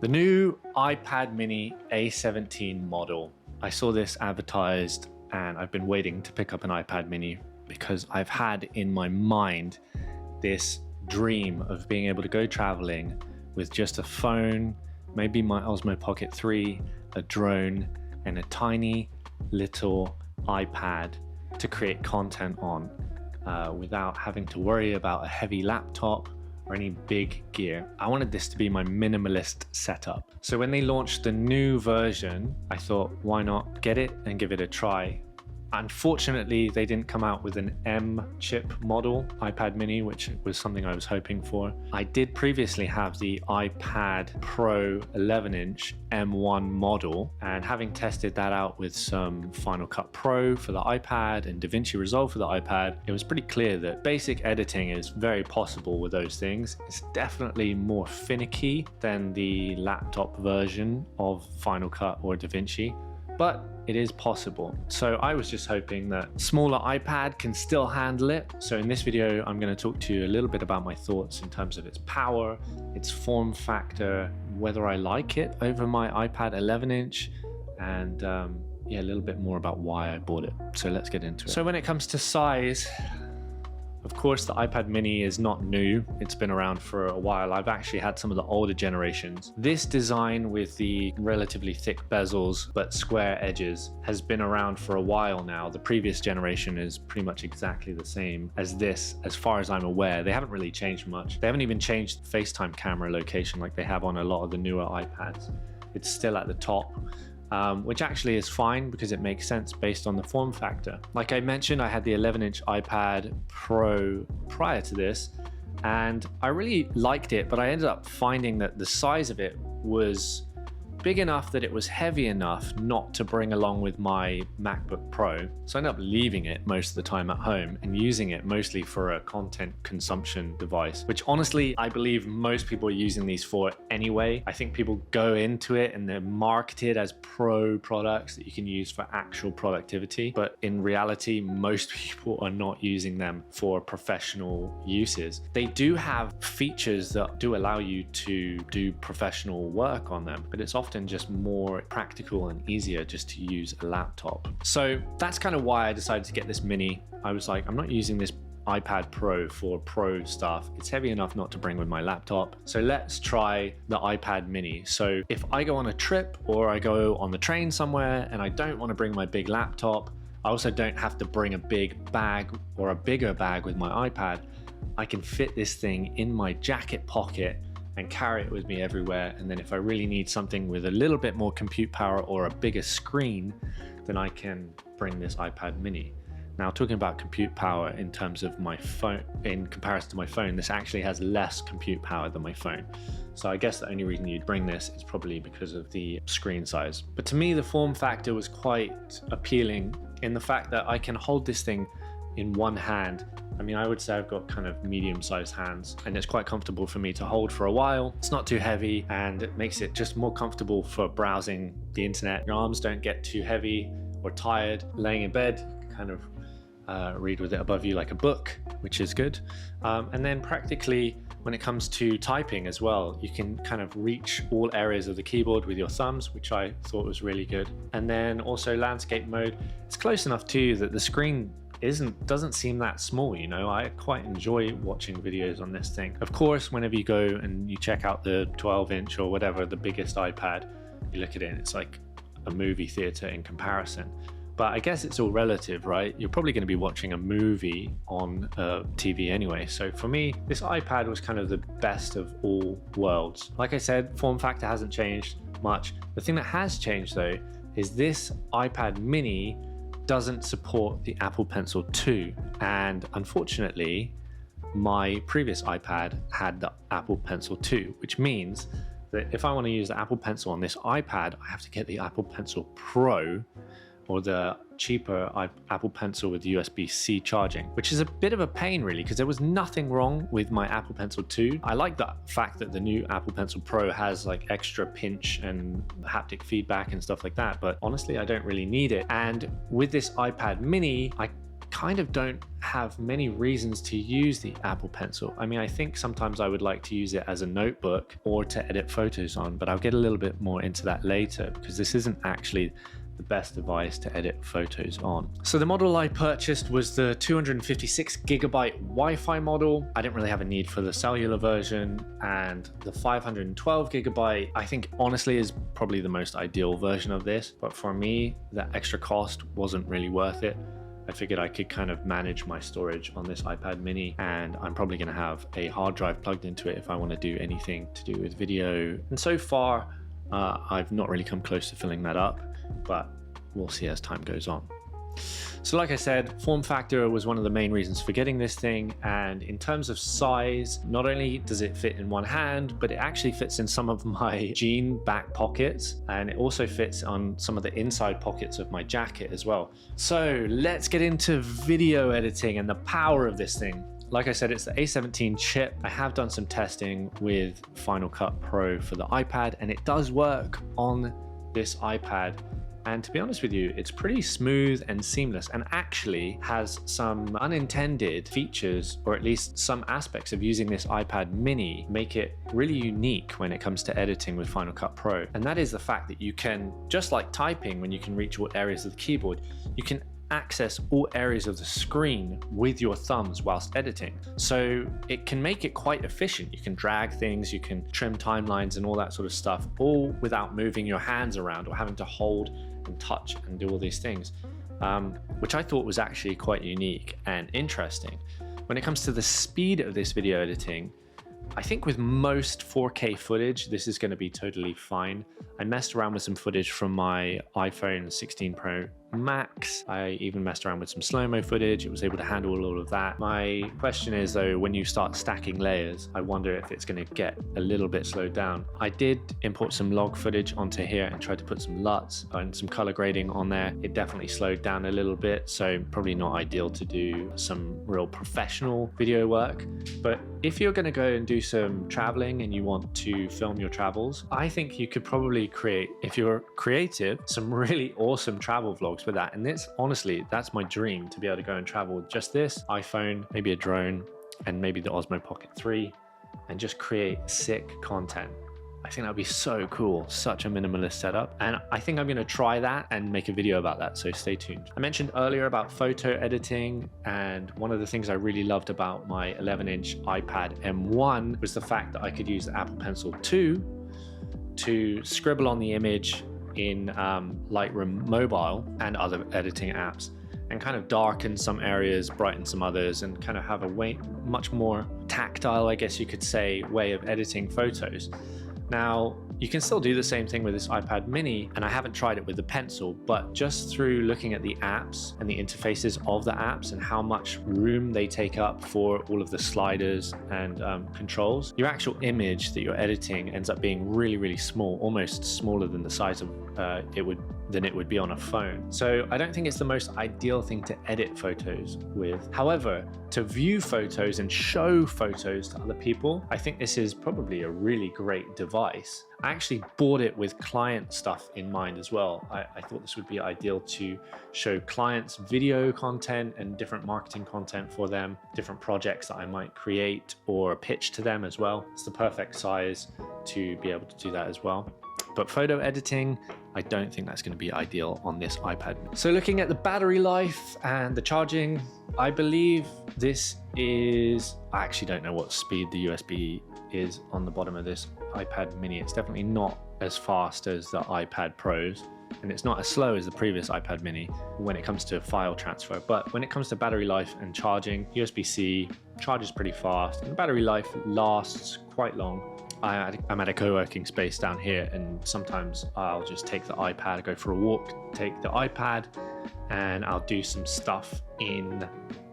The new iPad Mini A17 model. I saw this advertised and I've been waiting to pick up an iPad Mini because I've had in my mind this dream of being able to go traveling with just a phone, maybe my Osmo Pocket 3, a drone, and a tiny little iPad to create content on without having to worry about a heavy laptop or any big gear. I wanted this to be my minimalist setup. So when they launched the new version, I thought, why not get it and give it a try? Unfortunately, they didn't come out with an M chip model iPad Mini, which was something I was hoping for. I did previously have the iPad Pro 11-inch M1 model, and having tested that out with some Final Cut Pro for the iPad and DaVinci Resolve for the iPad, it was pretty clear that basic editing is very possible with those things. It's definitely more finicky than the laptop version of Final Cut or DaVinci, but it is possible. So I was just hoping that smaller iPad can still handle it. So in this video, I'm going to talk to you a little bit about my thoughts in terms of its power, its form factor, whether I like it over my iPad 11-inch, and yeah, a little bit more about why I bought it. So let's get into it. So when it comes to size, of course, the iPad Mini is not new. It's been around for a while. I've actually had some of the older generations. This design with the relatively thick bezels but square edges has been around for a while now. The previous generation is pretty much exactly the same as this, as far as I'm aware. They haven't really changed much. They haven't even changed the FaceTime camera location like they have on a lot of the newer iPads. It's still at the top. Which actually is fine because it makes sense based on the form factor. Like I mentioned, I had the 11-inch iPad Pro prior to this, and I really liked it, but I ended up finding that the size of it was big enough that it was heavy enough not to bring along with my MacBook Pro. So I ended up leaving it most of the time at home and using it mostly for a content consumption device, which honestly, I believe most people are using these for anyway. I think people go into it and they're marketed as pro products that you can use for actual productivity. But in reality, most people are not using them for professional uses. They do have features that do allow you to do professional work on them, but it's often just more practical and easier just to use a laptop. So that's kind of why I decided to get this Mini. I was like, I'm not using this iPad Pro for pro stuff. It's heavy enough not to bring with my laptop. So let's try the iPad Mini. So if I go on a trip or I go on the train somewhere and I don't want to bring my big laptop, I also don't have to bring a big bag or a bigger bag with my iPad. I can fit this thing in my jacket pocket and carry it with me everywhere. And then if I really need something with a little bit more compute power or a bigger screen, then I can bring this iPad Mini. Now, talking about compute power in terms of my phone, in comparison to my phone, this actually has less compute power than my phone. So I guess the only reason you'd bring this is probably because of the screen size. But to me, the form factor was quite appealing in the fact that I can hold this thing in one hand. I mean, I would say I've got kind of medium-sized hands, and it's quite comfortable for me to hold for a while. It's not too heavy, and it makes it just more comfortable for browsing the internet. Your arms don't get too heavy or tired. Laying in bed, you can kind of read with it above you like a book, which is good. And then practically, when it comes to typing as well, you can kind of reach all areas of the keyboard with your thumbs, which I thought was really good. And then also landscape mode. It's close enough too that the screen doesn't seem that small, you know. I quite enjoy watching videos on this thing. Of course, whenever you go and you check out the 12-inch or whatever, the biggest iPad, you look at it and it's like a movie theater in comparison. But I guess it's all relative, right? You're probably going to be watching a movie on a TV anyway. So for me, this iPad was kind of the best of all worlds. Like I said, form factor hasn't changed much. The thing that has changed though is this iPad Mini doesn't support the Apple Pencil 2, and unfortunately my previous iPad had the Apple Pencil 2, which means that if I want to use the Apple Pencil on this iPad, I have to get the Apple Pencil Pro or the cheaper Apple Pencil with USB-C charging, which is a bit of a pain really, because there was nothing wrong with my Apple Pencil 2. I like the fact that the new Apple Pencil Pro has like extra pinch and haptic feedback and stuff like that, but honestly, I don't really need it. And with this iPad Mini, I kind of don't have many reasons to use the Apple Pencil. I mean, I think sometimes I would like to use it as a notebook or to edit photos on, but I'll get a little bit more into that later because this isn't actually the best device to edit photos on. So the model I purchased was the 256 gigabyte Wi-Fi model. I didn't really have a need for the cellular version, and the 512 gigabyte I think honestly is probably the most ideal version of this, but for me that extra cost wasn't really worth it. I figured I could kind of manage my storage on this iPad mini, and I'm probably going to have a hard drive plugged into it if I want to do anything to do with video. And so far I've not really come close to filling that up, but we'll see as time goes on. So like I said, form factor was one of the main reasons for getting this thing, and in terms of size, not only does it fit in one hand, but it actually fits in some of my jean back pockets, and it also fits on some of the inside pockets of my jacket as well. So let's get into video editing and the power of this thing. Like I said, it's the A17 chip. I have done some testing with Final Cut Pro for the iPad, and it does work on this iPad. And to be honest with you, it's pretty smooth and seamless, and actually has some unintended features, or at least some aspects of using this iPad mini make it really unique when it comes to editing with Final Cut Pro. And that is the fact that you can, just like typing when you can reach all areas of the keyboard, you can access all areas of the screen with your thumbs whilst editing. So it can make it quite efficient. You can drag things, you can trim timelines and all that sort of stuff, all without moving your hands around or having to hold and touch and do all these things, which I thought was actually quite unique and interesting. When it comes to the speed of this video editing, I think with most 4K footage, this is going to be totally fine. I messed around with some footage from my iPhone 16 Pro Max. I even messed around with some slow-mo footage. It was able to handle all of that. My question is though, when you start stacking layers, I wonder if it's going to get a little bit slowed down. I did import some log footage onto here and tried to put some LUTs and some color grading on there. It definitely slowed down a little bit, so probably not ideal to do some real professional video work. But if you're going to go and do some traveling and you want to film your travels, I think you could probably create, if you're creative, some really awesome travel vlogs with that. And this, honestly, that's my dream, to be able to go and travel with just this iPhone, maybe a drone, and maybe the Osmo Pocket 3, and just create sick content. I think that would be so cool, such a minimalist setup. And I think I'm gonna try that and make a video about that, so stay tuned. I mentioned earlier about photo editing, and one of the things I really loved about my 11-inch iPad M1 was the fact that I could use the Apple Pencil 2 to scribble on the image in Lightroom Mobile and other editing apps, and kind of darken some areas, brighten some others, and kind of have a much more tactile, I guess you could say, way of editing photos. Now, you can still do the same thing with this iPad mini, and I haven't tried it with the pencil, but just through looking at the apps and the interfaces of the apps and how much room they take up for all of the sliders and controls, your actual image that you're editing ends up being really, really small, almost smaller than the size of it would be on a phone. So I don't think it's the most ideal thing to edit photos with. However, to view photos and show photos to other people, I think this is probably a really great device. I actually bought it with client stuff in mind as well. I thought this would be ideal to show clients video content and different marketing content for them, different projects that I might create or pitch to them as well. It's the perfect size to be able to do that as well. But photo editing, I don't think that's going to be ideal on this iPad. So looking at the battery life and the charging, I believe this is, I actually don't know what speed the USB is on the bottom of this iPad mini. It's definitely not as fast as the iPad Pros, and it's not as slow as the previous iPad mini when it comes to file transfer. But when it comes to battery life and charging, USB-C charges pretty fast, and the battery life lasts quite long. I'm at a co-working space down here, and sometimes I'll just take the iPad, go for a walk, take the iPad, and I'll do some stuff in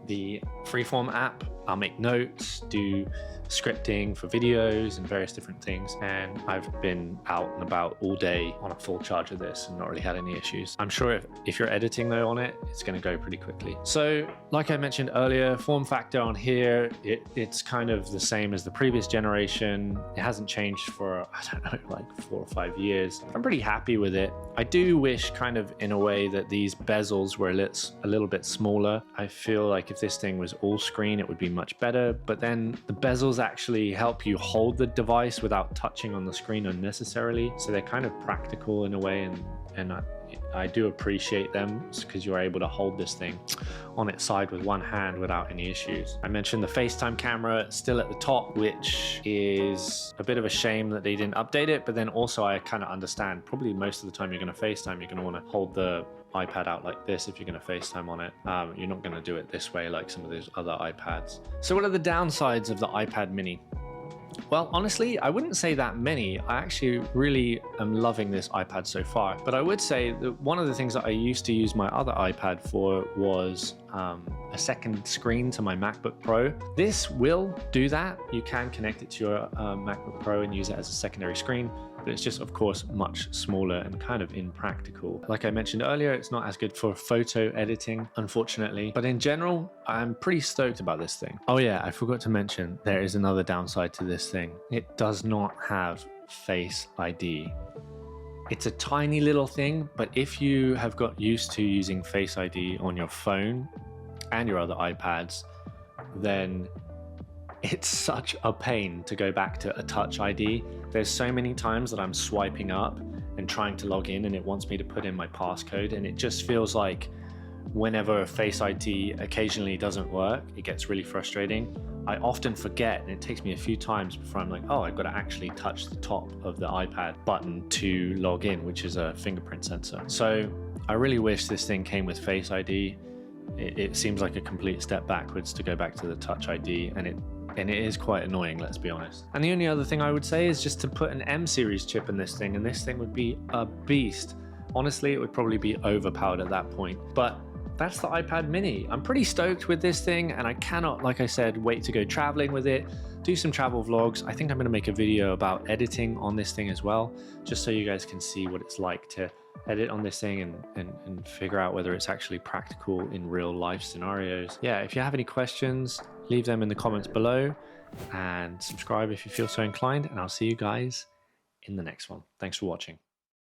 the Freeform app I'll make notes, do scripting for videos and various different things. And I've been out and about all day on a full charge of this and not really had any issues. I'm sure if you're editing though on it, it's going to go pretty quickly. So like I mentioned earlier, form factor on here, it's kind of the same as the previous generation. It hasn't changed for, I don't know, like 4 or 5 years. I'm pretty happy with it. I do wish kind of in a way that these bezels were a little bit smaller. I feel like if this thing was all screen, it would be much better, but then the bezels actually help you hold the device without touching on the screen unnecessarily. So they're kind of practical in a way, and I do appreciate them because you're able to hold this thing on its side with one hand without any issues. I mentioned the FaceTime camera still at the top, which is a bit of a shame that they didn't update it, but then also I kind of understand probably most of the time you're going to FaceTime, you're going to want to hold the iPad out like this if you're going to FaceTime on it. You're not going to do it this way like some of those other iPads. So what are the downsides of the iPad mini? Well, honestly, I wouldn't say that many. I actually really am loving this iPad so far. But I would say that one of the things that I used to use my other iPad for was a second screen to my MacBook Pro. This will do that. You can connect it to your MacBook Pro and use it as a secondary screen, but it's just, of course, much smaller and kind of impractical. Like I mentioned earlier, it's not as good for photo editing, unfortunately. But in general, I'm pretty stoked about this thing. Oh yeah, I forgot to mention, there is another downside to this thing. It does not have Face ID. It's a tiny little thing, but if you have got used to using Face ID on your phone and your other iPads, then it's such a pain to go back to a Touch ID. There's so many times that I'm swiping up and trying to log in and it wants me to put in my passcode, and it just feels like whenever Face ID occasionally doesn't work, it gets really frustrating. I often forget, and it takes me a few times before I'm like, oh, I've got to actually touch the top of the iPad button to log in, which is a fingerprint sensor. So I really wish this thing came with Face ID. It seems like a complete step backwards to go back to the Touch ID, and it is quite annoying, let's be honest. And the only other thing I would say is just to put an M series chip in this thing, and this thing would be a beast. Honestly, it would probably be overpowered at that point, but that's the iPad mini. I'm pretty stoked with this thing, and I cannot, like I said, wait to go traveling with it, do some travel vlogs. I think I'm gonna make a video about editing on this thing as well, just so you guys can see what it's like to edit on this thing and figure out whether it's actually practical in real life scenarios. Yeah, if you have any questions, leave them in the comments below, and subscribe if you feel so inclined, and I'll see you guys in the next one. Thanks for watching.